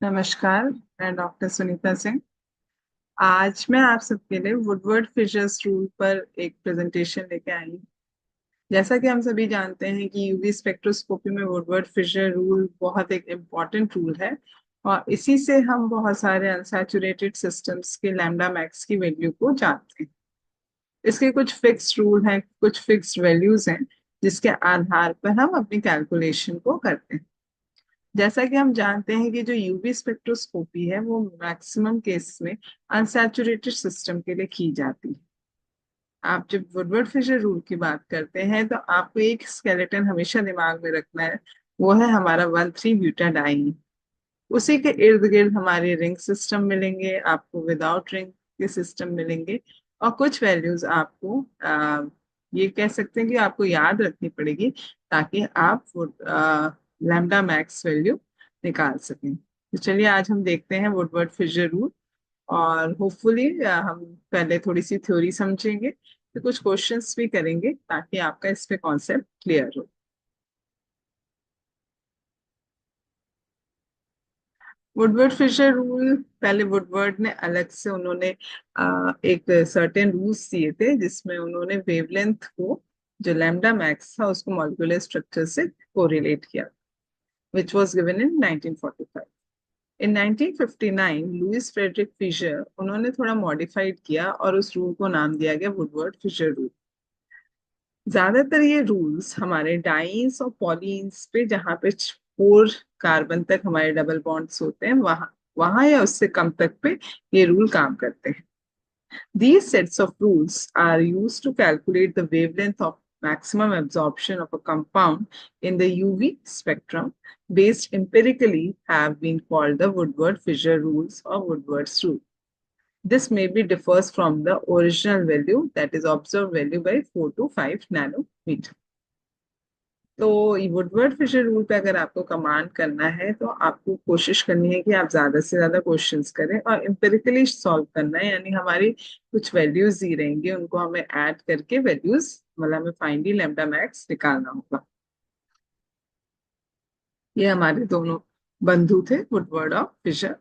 नमस्कार, मैं डॉक्टर सुनीता सिंह। आज मैं आप सबके लिए वुडवर्ड फिशर्स रूल पर एक प्रेजेंटेशन लेके आई हूँ। जैसा कि हम सभी जानते हैं कि यूवी स्पेक्ट्रोस्कोपी में वुडवर्ड फिशर रूल बहुत एक इम्पॉर्टेंट रूल है और इसी से हम बहुत सारे अनसैचुरेटेड सिस्टम्स के लैम्डा मैक्स की वैल्यू को जानते हैं। इसके कुछ फिक्स्ड रूल हैं, कुछ फिक्स्ड वैल्यूज हैं जिसके आधार पर हम अपनी कैलकुलेशन को करते हैं। जैसा कि हम जानते हैं कि जो यूवी स्पेक्ट्रोस्कोपी है वो मैक्सिमम केस में अनसैचुरेटेड सिस्टम के लिए की जाती है। आप जब वुडवर्ड फिशर रूल की बात करते हैं तो आपको एक स्केलेटन हमेशा दिमाग में रखना है। वो है हमारा 1,3-ब्यूटाडाइन। उसी के इर्द गिर्द हमारे रिंग सिस्टम मिलेंगे, आपको विदाउट रिंग के सिस्टम मिलेंगे। और कुछ वैल्यूज आपको ये कह सकते हैं कि आपको याद रखनी पड़ेगी ताकि आप लैम्डा मैक्स वैल्यू निकाल सकें। तो चलिए आज हम देखते हैं वुडवर्ड फिशर रूल। और होपफुली हम पहले थोड़ी सी थ्योरी समझेंगे, तो कुछ क्वेश्चंस भी करेंगे ताकि आपका इस पे कॉन्सेप्ट क्लियर हो। वुडवर्ड फिशर रूल, पहले वुडवर्ड ने अलग से उन्होंने एक सर्टेन रूल्स दिए थे जिसमें उन्होंने वेवलेंथ को, जो लैम्डा मैक्स था, उसको मॉलिक्यूलर स्ट्रक्चर से कोरिलेट किया, which was given in 1945. In 1959 Louis Frederick Fisher, उन्होंने थोड़ा मॉडिफाइड किया और उस रूल को नाम दिया गया वुडवर्ड फिशर रूल। ज्यादातर ये रूल्स हमारे डाइन्स और पॉलीन्स पे, जहाँ पे 4 कार्बन तक हमारे डबल बॉन्ड्स होते हैं, वहां वहां या उससे कम तक पे ये रूल काम करते हैं। These sets of rules are used to calculate the wavelength of maximum absorption of a compound in the UV spectrum, based empirically have been called the Woodward-Fisher rules or Woodward's rule. This maybe differs from the original value, that is observed value, by 4 to 5 nanometer. तो Woodward Fisher rule पे अगर आपको command करना है तो आपको कोशिश करनी है कि आप ज्यादा से ज्यादा क्वेश्चंस करें और एम्पिरिकली सॉल्व करना है, यानी हमारी कुछ वैल्यूज दी रहेंगी, उनको हमें ऐड करके वैल्यूज, मतलब हमें फाइनली लैम्डा मैक्स निकालना होगा। ये हमारे दोनों बंधु थे, वुडवर्ड और फिशर।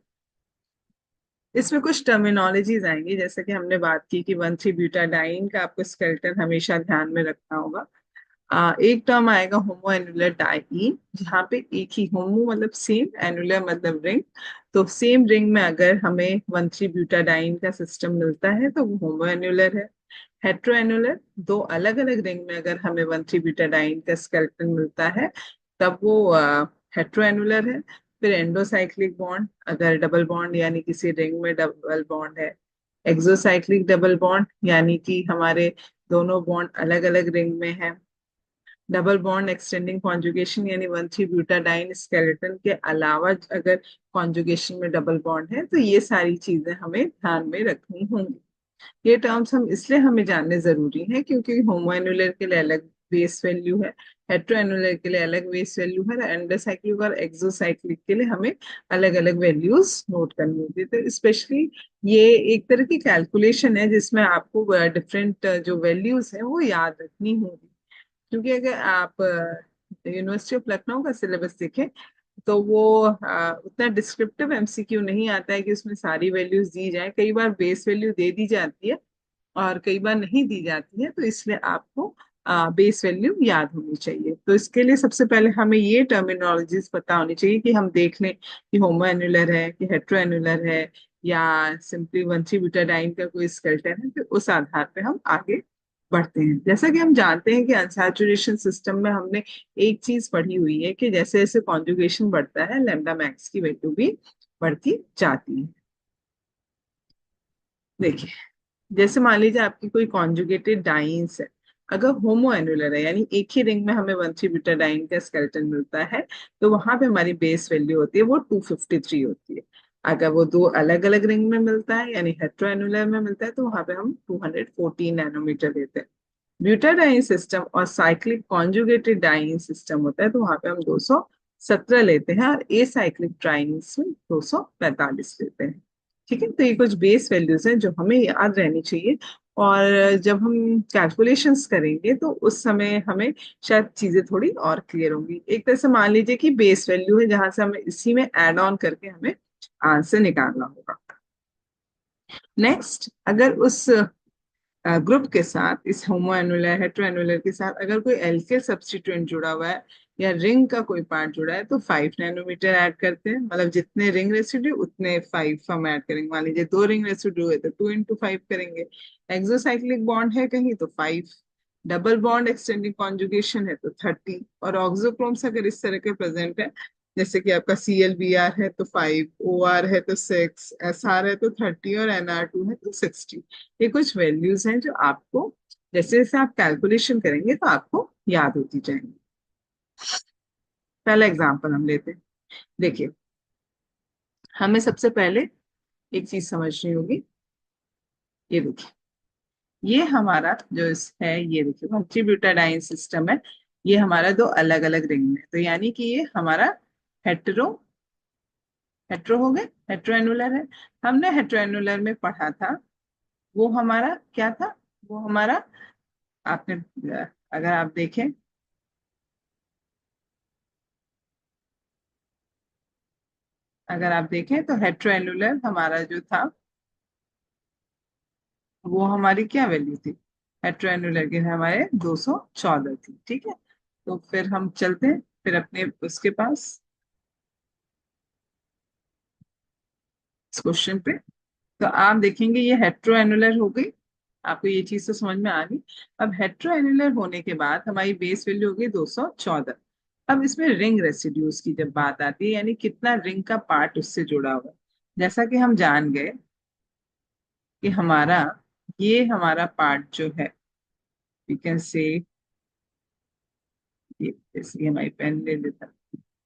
इसमें कुछ टर्मिनोलॉजीज आएंगी, जैसे कि हमने बात की कि 1,3-ब्यूटाडाइन का आपको स्केलेटन हमेशा ध्यान में रखना होगा। एक टर्म आएगा होमो एनुलर डाइईन, जहाँ पे एक ही होमो मतलब सेम, एनुलर मतलब रिंग। तो सेम रिंग में अगर हमें 1,3-ब्यूटाडाइन का सिस्टम मिलता है तो वो होमो एनुलर है। हेट्रो एनुलर, दो अलग अलग रिंग में अगर हमें 1,3-ब्यूटाडाइन का स्केलेटन मिलता है तब वो हेट्रो एनुलर है। फिर एंडोसाइक्लिक बॉन्ड, अगर डबल बॉन्ड यानी किसी रिंग में डबल बॉन्ड है। एक्सोसाइक्लिक डबल बॉन्ड, यानी कि हमारे दोनों बॉन्ड अलग अलग रिंग में है। डबल बॉन्ड एक्सटेंडिंग कॉन्जुगेशन, यानी 1,3-ब्यूटाडाइन स्केलेटन के अलावा अगर कॉन्जुगेशन में डबल बॉन्ड है, तो ये सारी चीजें हमें ध्यान में रखनी होंगी। ये टर्म्स हम इसलिए हमें जानने जरूरी है क्योंकि होमोएनुलर के लिए अलग बेस वैल्यू है, हेट्रोएनुलर के लिए अलग बेस वैल्यू है, एंडोसाइक्लिक और एक्सोसाइक्लिक के लिए हमें अलग अलग वैल्यूज नोट करनी होती है। तो स्पेशली ये एक तरह की कैलकुलेशन है जिसमें आपको डिफरेंट जो वैल्यूज हैं वो याद रखनी होगी। क्योंकि अगर आप यूनिवर्सिटी ऑफ लखनऊ का सिलेबस देखें तो वो उतना डिस्क्रिप्टिव एमसीक्यू नहीं आता है कि उसमें सारी वैल्यूज दी जाए। कई बार बेस वैल्यू दे दी जाती है और कई बार नहीं दी जाती है, तो इसलिए आपको बेस वैल्यू याद होनी चाहिए। तो इसके लिए सबसे पहले हमें ये टर्मिनोलॉजीज पता होनी चाहिए कि हम देख लें कि होमो एनुलर है कि हेट्रो एनुलर है या सिंपली 1,3-ब्यूटाडाइन का कोई स्केलेटन है। फिर उस आधार पे हम आगे बढ़ते हैं। जैसा कि हम जानते हैं कि अनसैचुरेशन सिस्टम में हमने एक चीज पढ़ी हुई है कि जैसे जैसे कॉन्जुगेशन बढ़ता है लैम्डा मैक्स की वैल्यू भी बढ़ती जाती है। देखिए, जैसे मान लीजिए आपकी कोई कॉन्जुगेटेड डाइन्स है। अगर होमो एनुलर है, यानी एक ही रिंग में हमें 1,3-ब्यूटाडाइन का स्केलेटन मिलता है, तो वहां पे हमारी बेस वैल्यू होती है वो 253 होती है। अगर वो दो अलग अलग रिंग में मिलता है यानी हेट्रो एनुलर में मिलता है तो वहां पे हम 214 नैनोमीटर लेते हैं। ब्यूटाडाइन सिस्टम और साइक्लिक कॉन्जुगेटेड डाइन सिस्टम होता है तो वहां पे हम 217 लेते हैं, और ए साइक्लिक डाइन्स में 245 लेते हैं। ठीक है, तो ये कुछ बेस वैल्यूज हैं जो हमें याद रहनी चाहिए। और जब हम कैलकुलेशंस करेंगे तो उस समय हमें शायद चीजें थोड़ी और क्लियर होंगी। एक तरह से मान लीजिए कि बेस वैल्यू है जहां से हमें इसी में ऐड ऑन करके हमें आंसर निकालना होगा। नेक्स्ट, अगर उस ग्रुप के साथ, इस होमो एनुलर हेट्रो एनुलर के साथ अगर कोई एल्केल सब्स्टिट्यूएंट जुड़ा हुआ है या रिंग का कोई पार्ट जुड़ा है तो 5 नैनोमीटर ऐड करते हैं। मतलब जितने रिंग रेसिड्यू उतने 5 हम ऐड करेंगे। मान लीजिए 2 रिंग रेसिड्यू है तो 2 × 5 करेंगे। एक्सोसाइक्लिक बॉन्ड है कहीं तो 5, डबल बॉन्ड एक्सटेंडिंग कॉन्जुगेशन है तो 30, और ऑक्सोक्रोम्स अगर इस तरह के प्रेजेंट है, जैसे कि आपका ClBr है तो 5, OR है तो 6, SR है तो 30 और NR2 है तो 60। ये कुछ वैल्यूज हैं जो आपको जैसे जैसे आप कैलकुलेशन करेंगे तो आपको याद होती जाएंगी। पहला एग्जांपल हम लेते हैं। देखिए, हमें सबसे पहले एक चीज समझनी होगी। ये देखिए, ये हमारा जो है, ये देखिए कंट्रीब्यूटाडाइन सिस्टम है। ये हमारा दो अलग अलग रिंग में, तो यानी कि ये हमारा हेट्रो हेट्रो हो गए, हेट्रोएनुलर है। हमने हेट्रोएनुलर में पढ़ा था, वो हमारा क्या था, वो हमारा, आपने अगर आप देखें, अगर आप देखें तो हेट्रोएनुलर हमारा जो था वो हमारी क्या वैल्यू थी, हेट्रोएनुलर के हमारे 214 थी। ठीक है, तो फिर हम चलते हैं फिर अपने उसके पास, इस क्वेश्चन पे। तो आप देखेंगे ये हेट्रोएनुलर हो गई, आपको ये चीज तो समझ में आ गई। अब हेट्रोएनुलर होने के बाद हमारी बेस वैल्यू हो गई 214। अब इसमें रिंग रेसिड्यूज की जब बात आती है, यानी कितना रिंग का पार्ट उससे जुड़ा हुआ है, जैसा कि हम जान गए कि हमारा ये हमारा पार्ट जो है, यू कैन से, ये इसलिए हमारी पेन ले लेता,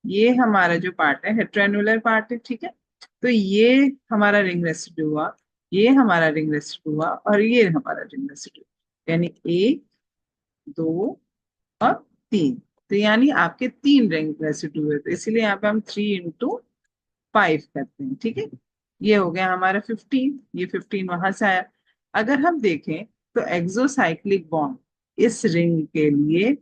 ये हमारा जो पार्ट है हेट्रोएनुलर पार्ट है। ठीक है, तो ये हमारा रिंग रेसिड्यू हुआ, ये हमारा रिंग रेसिड्यू हुआ, और ये हमारा रिंग रेसिड्यू, यानी 1, 2 और 3। तो यानी आपके 3 रिंग रेसिड्यू है, तो इसीलिए यहाँ पे हम 3 × 5 करते हैं। ठीक है, ये हो गया हमारा 15, ये 15 वहां से आया। अगर हम देखें तो एक्सोसाइक्लिक बॉन्ड इस रिंग के लिए,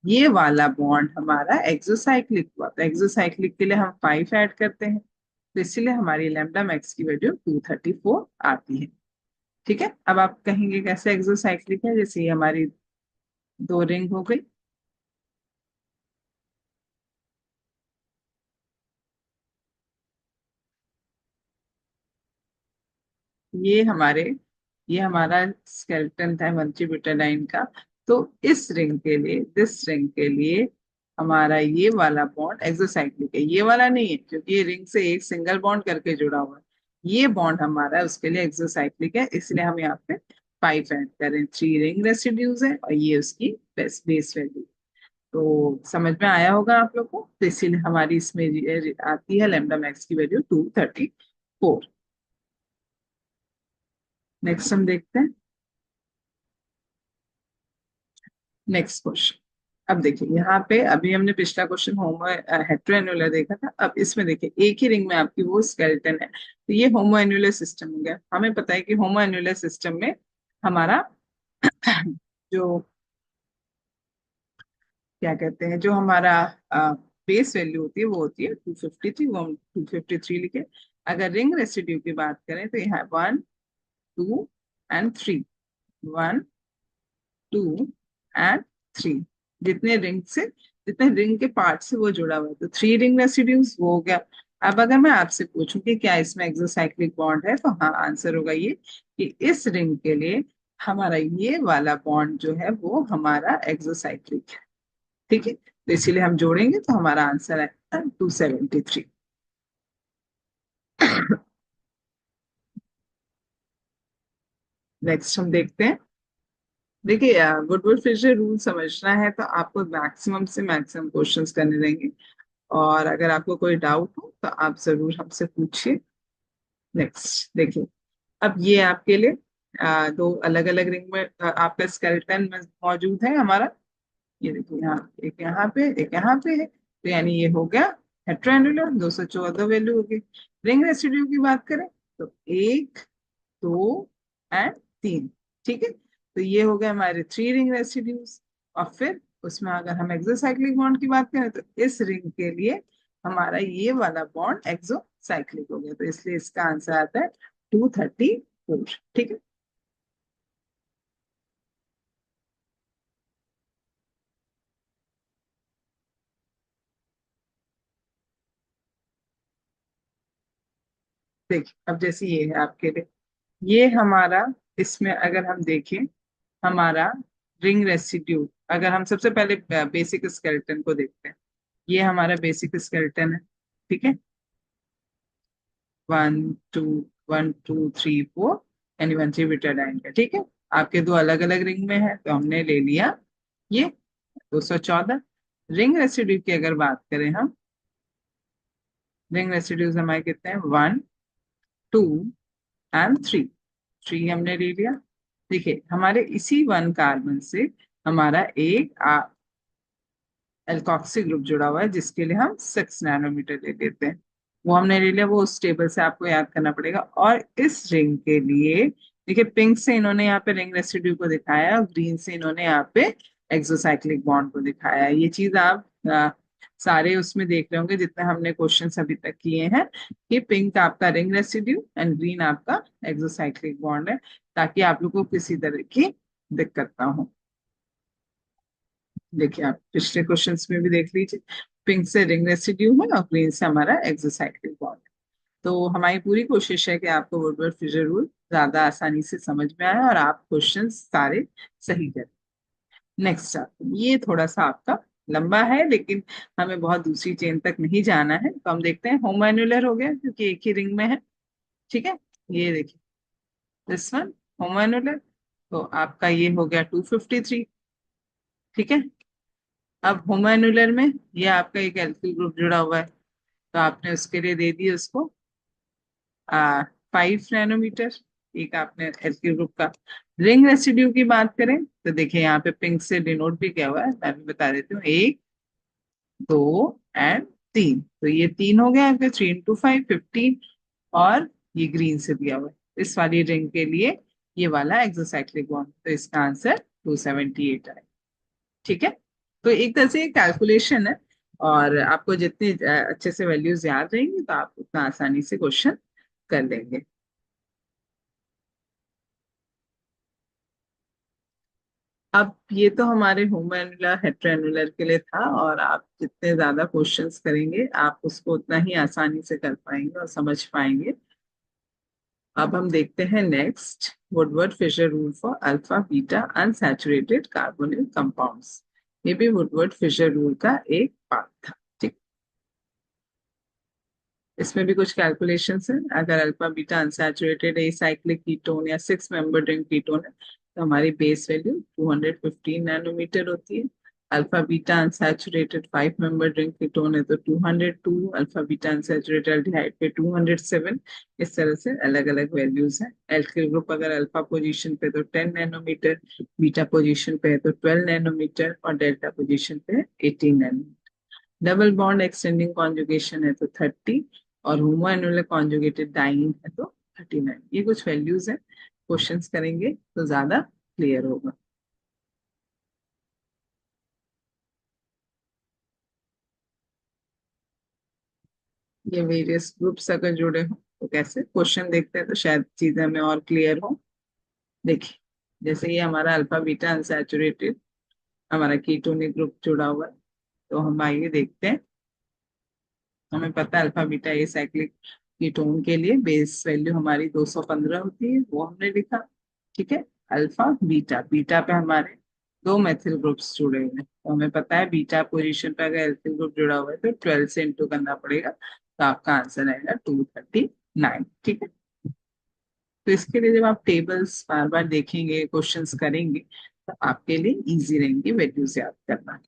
ये वाला बॉन्ड हमारा एक्सोसाइक्लिक हुआ, तो एक्सोसाइक्लिक के लिए हम 5 ऐड करते हैं, तो इसीलिए हमारी लैम्डा मैक्स की वैल्यू 234 आती है। ठीक है, अब आप कहेंगे कैसे एक्सोसाइक्लिक है, जैसे ये हमारी 2 रिंग हो गई, ये हमारे, ये हमारा स्केलेटन था मंत्रिब्यूटाडाइन का। तो इस रिंग के लिए, दिस रिंग के लिए हमारा ये वाला बॉन्ड एक्सोसाइक्लिक है, ये वाला नहीं है, क्योंकि ये रिंग से एक सिंगल बॉन्ड करके जुड़ा हुआ है। ये बॉन्ड हमारा उसके लिए एक्सोसाइक्लिक है, इसलिए हम यहाँ पे 5 ऐड करें। 3 रिंग रेसिड्यूज है और ये उसकी बेस बेस वैल्यू। तो समझ में आया होगा आप लोग को, तो इसीलिए हमारी इसमें आती है लैम्डा मैक्स की वैल्यू 234। नेक्स्ट हम देखते हैं, नेक्स्ट क्वेश्चन। अब देखिए यहाँ पे, अभी हमने पिछला क्वेश्चन होमो हेट्रोएनुलर देखा था, अब इसमें देखिए एक ही रिंग में आपकी वो स्केलेटन है, तो ये होमो एन्युलर सिस्टम हो गया। हमें पता है कि होमो एन्युलर सिस्टम में हमारा जो, क्या कहते हैं, जो हमारा बेस वैल्यू होती है वो होती है 253, वो हम 253 लिखे। अगर रिंग रेसिड्यू की बात करें तो यहाँ 1, 2 एंड 3, 1, 2 एंड 3, जितने रिंग से, जितने रिंग के पार्ट से वो जुड़ा हुआ है, तो 3 रिंग रेसिड्यूज वो हो गया। अब अगर मैं आपसे पूछूं कि क्या इसमें एक्सोसाइक्लिक बॉन्ड है, तो हाँ, आंसर होगा ये कि इस रिंग के लिए हमारा ये वाला बॉन्ड जो है वो हमारा एक्सोसाइक्लिक है। ठीक है, तो इसीलिए हम जोड़ेंगे तो हमारा आंसर आएगा 273। नेक्स्ट हम देखते हैं। देखिए, वुडवर्ड फिशर रूल समझना है तो आपको मैक्सिमम से मैक्सिमम क्वेश्चंस करने रहेंगे, और अगर आपको कोई डाउट हो तो आप जरूर हमसे पूछिए। नेक्स्ट देखिए, अब ये आपके लिए दो अलग अलग रिंग में आपका स्केलेटन में मौजूद है हमारा। ये देखिए, यहाँ पे एक यहाँ पे है, तो यानी ये हो गया हेट्रोएनुलर, 214 वैल्यू होगी। रिंग रेसिड्यू की बात करें तो 1, 2 एंड 3। ठीक है, तो ये हो गए हमारे 3 रिंग रेसिड्यूज। और फिर उसमें अगर हम एक्सोसाइक्लिक बॉन्ड की बात करें तो इस रिंग के लिए हमारा ये वाला बॉन्ड एक्सोसाइक्लिक हो गया, तो इसलिए इसका आंसर आता है 234। ठीक है। देखिए अब जैसे ये है आपके लिए, ये हमारा, इसमें अगर हम देखें हमारा रिंग रेसिड्यू, अगर हम सबसे पहले बेसिक स्केलेटन को देखते हैं, ये हमारा बेसिक स्केलेटन है। ठीक है, 1 2 1 2 3 4 एनिवर्सरी बिटाडाइन का। ठीक है, आपके दो अलग अलग रिंग में है तो हमने ले लिया ये 214। रिंग रेसिड्यू की अगर बात करें हम, रिंग रेसिड्यूज हमारे कितने हैं, 1 2 एंड 3। 3 हमने ले लिया। देखिए हमारे इसी 1 कार्बन से हमारा एक एल्कोक्सी ग्रुप जुड़ा हुआ है जिसके लिए हम 6 नैनोमीटर ले लेते हैं, वो हमने ले लिया। वो उस टेबल से आपको याद करना पड़ेगा। और इस रिंग के लिए देखिए, पिंक से इन्होंने यहाँ पे रिंग रेसिड्यू को दिखाया और ग्रीन से इन्होंने यहाँ पे एक्सोसाइक्लिक बॉन्ड को दिखाया है। ये चीज आप सारे उसमें देख रहे होंगे जितने हमने क्वेश्चन अभी तक किए हैं, कि पिंक आपका रिंग रेसिड्यू एंड ग्रीन आपका एक्सोसाइक्लिक बॉन्ड है, ताकि आप लोग को किसी तरह की दिक्कत ना हो। देखिए आप पिछले क्वेश्चंस में भी देख लीजिए, पिंक से रिंग रेसिड्यू है और ग्रीन से हमारा एक्सोसाइक्लिक बॉन्ड है। तो हमारी पूरी कोशिश है कि आपको वुडवर्ड फिशर रूल ज्यादा आसानी से समझ में आए और आप क्वेश्चन सारे सही करें। नेक्स्ट ये थोड़ा सा आपका लंबा है, लेकिन हमें बहुत दूसरी चेन तक नहीं जाना है, तो हम देखते हैं। होमोएन्युलर हो गया क्योंकि एक ही रिंग में है। ठीक है, ये देखिए दिस वन होमोएन्युलर, तो आपका ये हो गया 253। ठीक है, अब होमोएन्युलर में ये आपका एक एल्किल ग्रुप जुड़ा हुआ है, तो आपने उसके लिए दे दिए उसको 5 नैनोमीटर। एक आपने एल्किल ग्रुप का। रिंग रेसिड्यू की बात करें तो देखिए यहाँ पे पिंक से डिनोट भी किया हुआ है, मैं भी बता देती हूँ, 1 2 एंड 3, तो ये 3 हो गया आपके 3 into 5 15। और ये ग्रीन से दिया हुआ है इस वाली रिंग के लिए, ये वाला एक्सोसाइक्लिक बॉन्ड, तो इसका आंसर 278 है। ठीक है, तो एक तरह से कैलकुलेशन है, और आपको जितने अच्छे से वैल्यूज याद रहेंगी तो आप उतना आसानी से क्वेश्चन कर लेंगे। अब ये तो हमारे होमो एनुलर हेट्रो एनुलर के लिए था, और आप जितने ज्यादा क्वेश्चंस करेंगे आप उसको उतना ही आसानी से कर पाएंगे और समझ पाएंगे। अब हम देखते हैं next, Woodward Fisher rule for alpha beta unsaturated carbonyl compounds. ये भी वुडवर्ड फिशर रूल का एक पार्ट था। ठीक, इसमें भी कुछ कैलकुलेशंस हैं। अगर alpha beta unsaturated acyclic ketone या 6 मेंबर्ड रिंग कीटोन है तो हमारी बेस वैल्यू 215 नैनोमीटर होती है। Alpha beta unsaturated 5 membered ring ketone है तो 202। अल्फा बीटा अनसैचुरेटेड एल्डिहाइड पे 207। इस तरह से अलग अलग वैल्यूज हैं। एल्किल ग्रुप अगर अल्फा पोजीशन पे तो 10 नैनोमीटर, बीटा पोजीशन पे है तो 12 नैनोमीटर, और डेल्टा पोजीशन पे है 18 nanometre. Double bond extending conjugation है तो 30, और होमो एनुलर कॉन्जुगेटेड डाइईन है तो 39। ये कुछ वैल्यूज है, क्वेश्चंस करेंगे तो ज्यादा क्लियर होगा। ये वेरियस ग्रुप्स अगर जुड़े हो तो कैसे, क्वेश्चन देखते हैं तो शायद चीजें हमें और क्लियर हो। देखिए जैसे ये हमारा अल्फा बीटा अनसैचुरेटेड हमारा कीटोनिक ग्रुप जुड़ा हुआ है, तो हम आइए देखते हैं। हमें पता है alpha beta a cyclic ketone के लिए बेस वैल्यू हमारी 215 होती है, वो हमने लिखा। ठीक है, अल्फा बीटा, बीटा पे हमारे दो मेथिल ग्रुप्स जुड़े हुए हैं, तो हमें पता है बीटा पोजीशन पे अगर एल्किल ग्रुप जुड़ा हुआ है तो 12 से इंटू करना पड़ेगा, तो आपका आंसर आएगा 239। ठीक है, तो इसके लिए जब आप टेबल्स बार बार देखेंगे, क्वेश्चंस करेंगे, तो आपके लिए इजी रहेंगी वैल्यूज याद करना।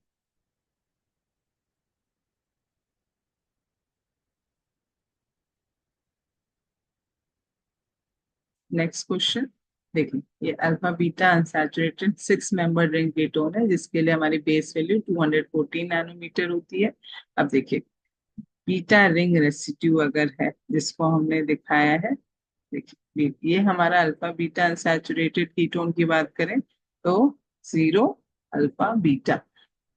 नेक्स्ट क्वेश्चन देखिए, ये alpha beta unsaturated 6 member ring ketone है जिसके लिए हमारी बेस वैल्यू 214 नैनोमीटर होती है। अब देखिए बीटा रिंग रेसिड्यू अगर है जिसको हमने दिखाया है, देखिए ये हमारा अल्फा बीटा अनसैचुरेटेड कीटोन की बात करें तो 0 अल्फा बीटा,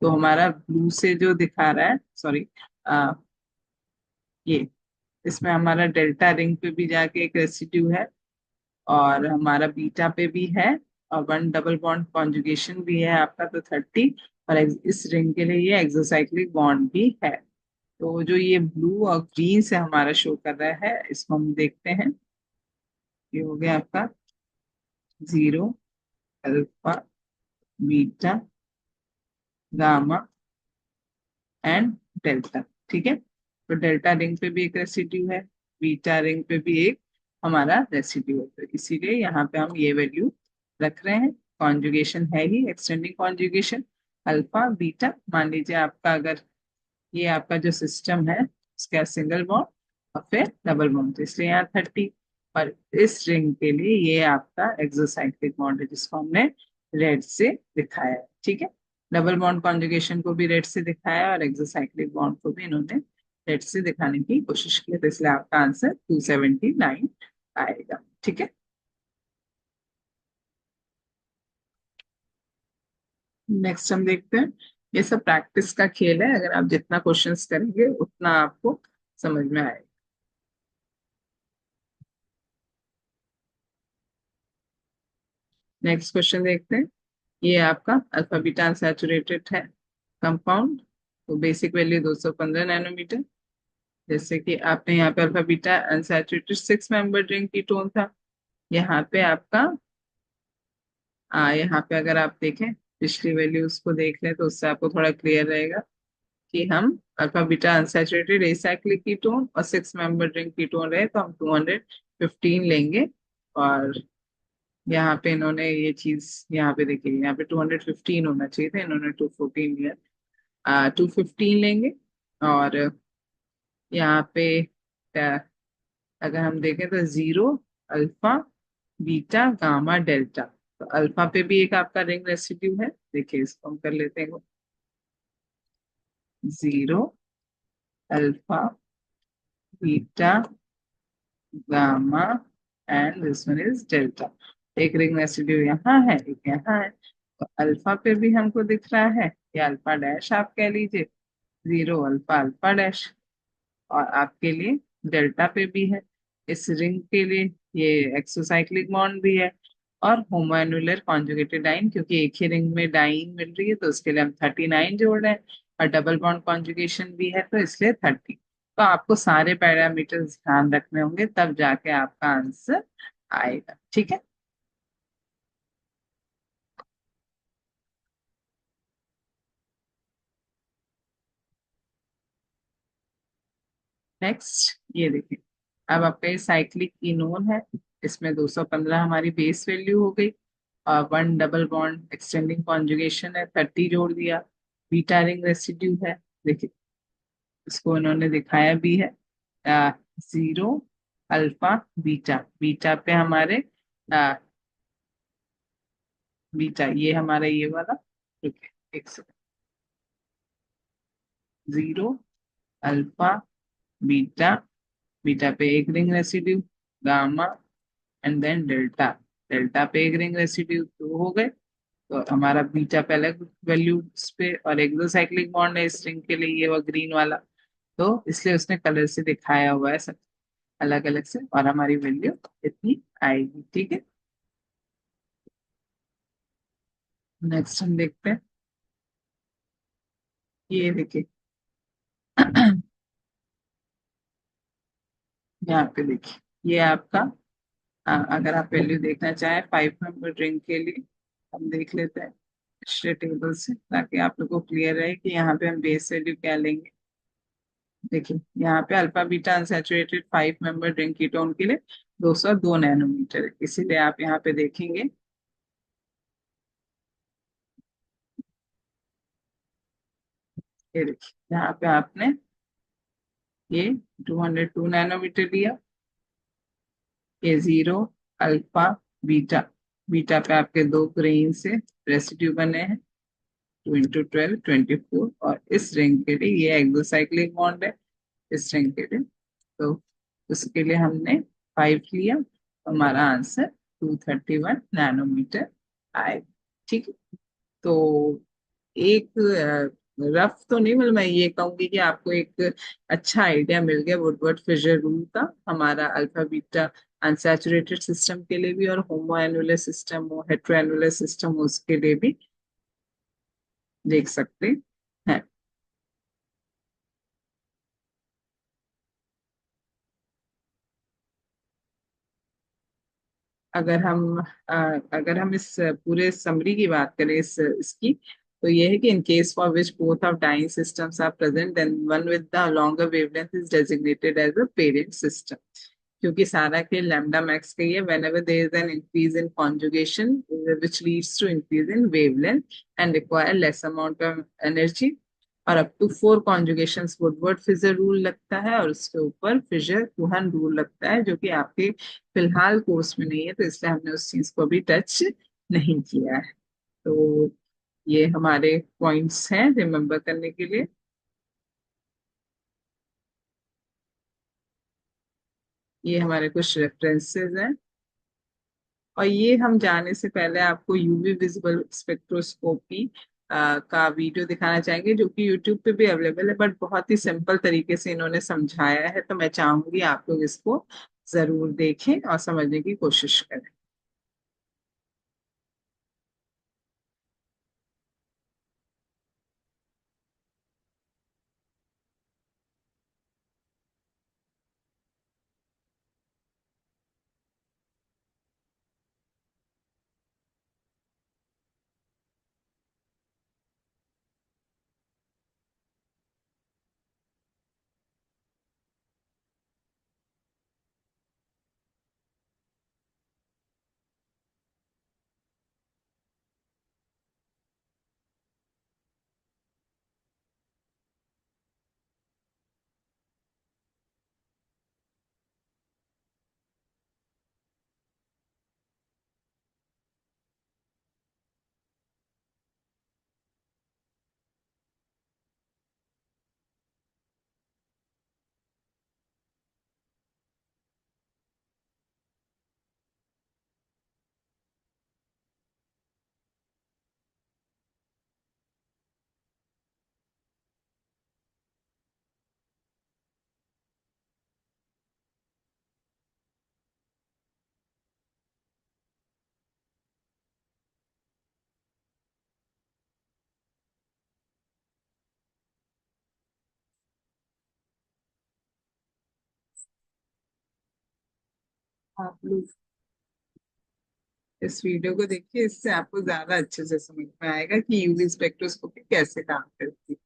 तो हमारा ब्लू से जो दिखा रहा है, सॉरी ये इसमें हमारा डेल्टा रिंग पे भी जाके एक रेसिड्यू है, और हमारा बीटा पे भी है, और वन डबल बॉन्ड कॉन्जुगेशन भी है आपका, तो 30। और इस रिंग के लिए ये एक्सोसाइक्लिक बॉन्ड भी है। तो जो ये ब्लू और ग्रीन से हमारा शो कर रहा है, इसको हम देखते हैं। ये हो गया आपका 0, alpha, beta, gamma and delta. ठीक है, तो डेल्टा रिंग पे भी एक रेसिड्यू है, बीटा रिंग पे भी एक हमारा रेसिड्यू है, तो इसीलिए यहाँ पे हम ये वैल्यू रख रहे हैं। कॉन्जुगेशन है ही एक्सटेंडिंग कॉन्जुगेशन, अल्फा बीटा। मान लीजिए आपका अगर ये आपका जो सिस्टम है उसका सिंगल बॉन्ड और फिर डबल बॉन्ड, तो इसलिए यहाँ 30। और इस रिंग के लिए ये आपका एक्सोसाइक्लिक बॉन्ड है, जिसको हमने रेड से दिखाया है। ठीक है, डबल बॉन्ड कॉन्जुगेशन को भी रेड से दिखाया है और एक्सोसाइक्लिक बॉन्ड को भी इन्होंने रेड से दिखाने की कोशिश की है, तो इसलिए आपका आंसर 279 आएगा। ठीक है, नेक्स्ट हम देखते हैं। ये सब प्रैक्टिस का खेल है, अगर आप जितना क्वेश्चंस करेंगे उतना आपको समझ में आएगा। नेक्स्ट क्वेश्चन देखते हैं। ये आपका अल्फा बीटा अनसैचुरेटेड है कंपाउंड, तो बेसिक वैल्यू 215 नैनोमीटर। जैसे कि आपने यहाँ पे alpha beta unsaturated 6 member ring ketone था। यहाँ पे आपका यहाँ पे अगर आप देखें पिछली वैल्यू उसको देख लें, तो उससे आपको थोड़ा क्लियर रहेगा कि हम alpha beta unsaturated acyclic ketone और 6 मेंबर रिंग कीटोन रहे तो हम 215 लेंगे। और यहाँ पे इन्होंने ये चीज यहाँ पे देखिए, यहाँ पे 215 होना चाहिए था, इन्होंने 214 लिया। 215 लेंगे। और यहाँ पे अगर हम देखें तो 0, अल्फा, बीटा, गामा, डेल्टा। तो अल्फा पे भी एक आपका रिंग रेसिड्यू है, देखिए इसको हम कर लेते हैं। 0, alpha, beta, gamma and this one is delta. एक रिंग रेसिड्यू यहाँ है, एक यहाँ है। तो अल्फा पे भी हमको दिख रहा है, या अल्फा डैश आप कह लीजिए, 0, अल्फा, अल्फा डैश। और आपके लिए डेल्टा पे भी है, इस रिंग के लिए ये एक्सोसाइक्लिक बॉन्ड भी है, और होमोएन्युलर कॉन्जुगेटेड डाइन, क्योंकि एक ही रिंग में डाइन मिल रही है तो उसके लिए हम 39 जोड़ रहे हैं, और डबल बॉन्ड कॉन्जुगेशन भी है तो इसलिए 30। तो आपको सारे पैरामीटर्स ध्यान रखने होंगे, तब जाके आपका आंसर आएगा। ठीक है, नेक्स्ट ये देखिए। अब आपका ये साइक्लिक इनोन है, इसमें 215 हमारी बेस वैल्यू हो गई, और one double bond extending conjugation है, 30 जोड़ दिया। बीटा रिंग रेसिड्यू है, देखिए इसको इन्होंने दिखाया भी है। 0, अल्फा, बीटा। बीटा पे हमारे आ, बीटा ये हमारा ये वाला, रुकिए एक सेकंड। 0, अल्फा, बीटा, बीटा पे एक ring residue, gamma and then delta. Delta पे एक रिंग रेसिड्यू, तो हो गए। तो हमारा बीटा पे अलग वैल्यूज पे, और एक्सोसाइक्लिक बॉन्ड है इस रिंग के लिए, ये वो ग्रीन वाला, तो इसलिए उसने कलर से दिखाया हुआ है सब अलग अलग से, और हमारी वैल्यू इतनी आएगी। ठीक है, नेक्स्ट हम देखते हैं। ये देखिए यहाँ पे देखिए, ये आपका अगर आप वैल्यू देखना चाहें 5 मेंबर रिंग के लिए, हम देख लेते हैं पिछले टेबल से, ताकि आप लोग को क्लियर रहे कि यहाँ पे हम बेस वैल्यू क्या लेंगे। देखिए यहाँ पे alpha beta unsaturated 5 member ring ketone के लिए 202 नैनोमीटर है, इसीलिए आप यहाँ पे देखेंगे। ये देखिए यहाँ पे आपने ये 202 नैनोमीटर लिया। ये 0, अल्फा, बीटा। बीटा पे आपके दो ग्रेन से रेसिड्यू बने हैं, 2 × 12 24, और इस रिंग के लिए ये एक्सोसाइक्लिक बॉन्ड है इस रिंग के लिए, तो उसके लिए हमने 5 लिया, हमारा आंसर 231 नैनोमीटर आएगा। ठीक है, तो एक रफ तो नहीं, मतलब मैं ये कहूंगी कि आपको एक अच्छा आइडिया मिल गया वुडवर्ड फिशर रूल का, हमारा अल्फा बीटा अनसैचुरेटेड सिस्टम के लिए भी, और होमो एनुलर सिस्टम हो, हेट्रो एनुलर सिस्टम हो, उसके लिए भी देख सकते हैं। अगर हम इस पूरे समरी की बात करें इसकी, तो ये है कि in case for which both of dying systems are present, then one with the longer wavelength is designated as a parent system. क्योंकि सारा के लैम्डा मैक्स का ये, whenever there is an increase in conjugation which leads to increase in wavelength and require less amount of energy, और up to 4 conjugations Woodward Fieser rule लगता है, और उसके ऊपर फिजर कुहन रूल लगता है, जो कि आपके फिलहाल कोर्स में नहीं है, तो इसलिए हमने उस चीज को भी टच नहीं किया है। तो ये हमारे पॉइंट्स हैं रिमेम्बर करने के लिए। ये हमारे कुछ रेफरेंसेस हैं। और ये हम जाने से पहले आपको यूवी विजिबल स्पेक्ट्रोस्कोपी का वीडियो दिखाना चाहेंगे, जो कि यूट्यूब पे भी अवेलेबल है, बट बहुत ही सिंपल तरीके से इन्होंने समझाया है, तो मैं चाहूंगी आप लोग इसको जरूर देखें और समझने की कोशिश करें। आप लोग इस वीडियो को देखिए, इससे आपको ज्यादा अच्छे से समझ में आएगा कि यूवी स्पेक्ट्रोस्कोपी कैसे काम करती है।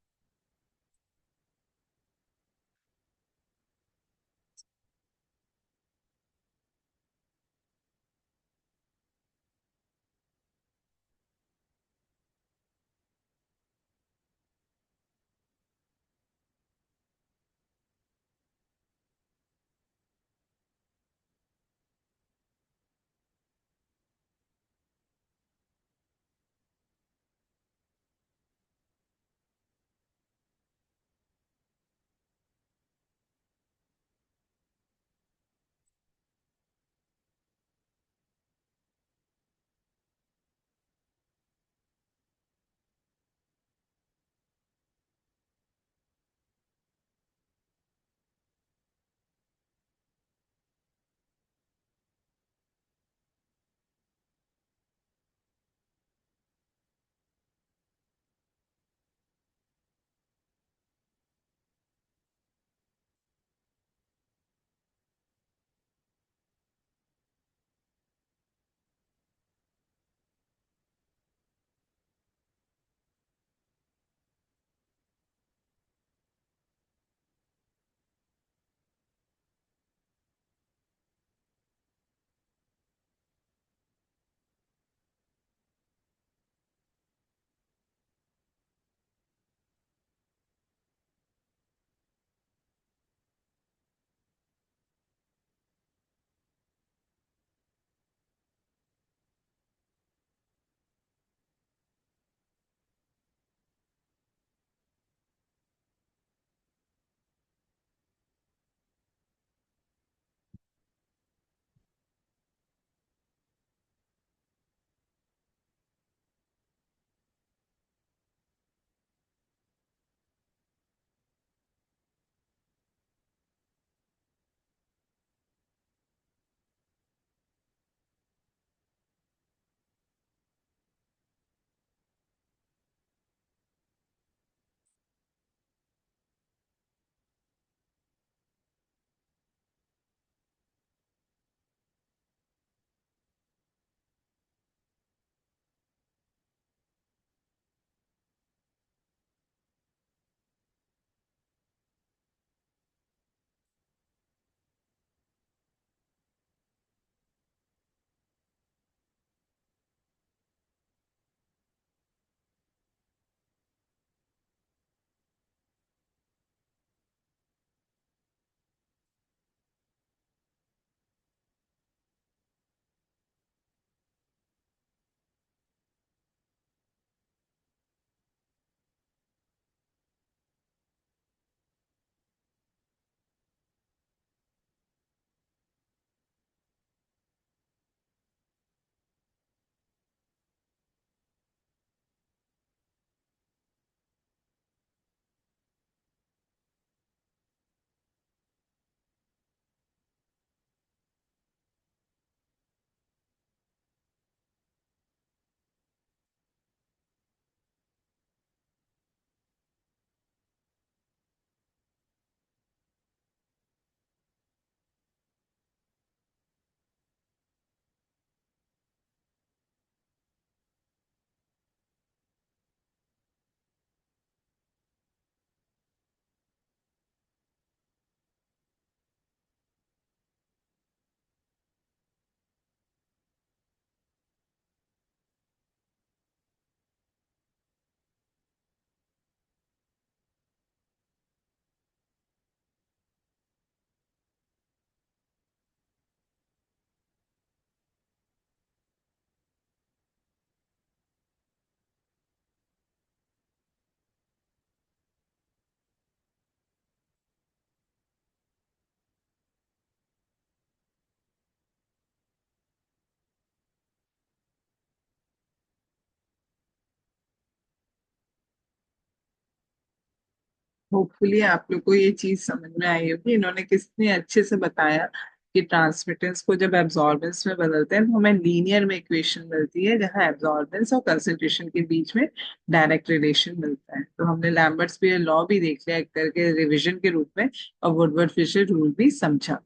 होपफुली आप लोग को ये चीज समझ में आई होगी, इन्होंने कितने अच्छे से बताया कि ट्रांसमिटेंस को जब एब्जॉर्बेंस में बदलते हैं तो हमें लीनियर में इक्वेशन मिलती है, जहां एब्जॉर्बेंस और कंसंट्रेशन के बीच में डायरेक्ट रिलेशन मिलता है। तो हमने लैम्बर्ट्स पियर लॉ भी देख लिया एक तरह के रिविजन के रूप में, और वुडवर्ड फिशर रूल भी समझा।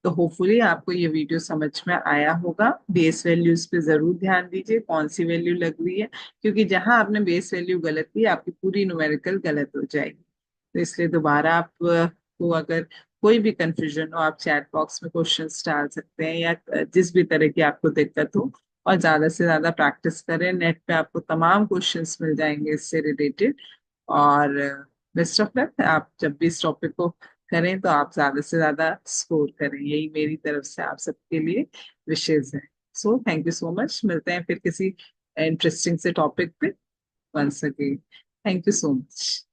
तो होपफुली आपको ये वीडियो समझ में आया होगा। बेस वैल्यूज पे जरूर ध्यान दीजिए, कौन सी वैल्यू लग रही है, क्योंकि जहां आपने बेस वैल्यू गलत दी आपकी पूरी न्यूमेरिकल गलत हो जाएगी। तो इसलिए दोबारा आप को अगर कोई भी कंफ्यूजन हो, आप चैट बॉक्स में क्वेश्चंस डाल सकते हैं, या जिस भी तरह की आपको दिक्कत हो। और ज्यादा से ज्यादा प्रैक्टिस करें, नेट पे आपको तमाम क्वेश्चंस मिल जाएंगे इससे रिलेटेड। और बेस्ट ऑफ लक, आप जब भी इस टॉपिक को करें तो आप ज्यादा से ज्यादा स्कोर करें, यही मेरी तरफ से आप सबके लिए विशेष है। So thank you so much, मिलते हैं फिर किसी इंटरेस्टिंग से टॉपिक पे। Once again thank you so much.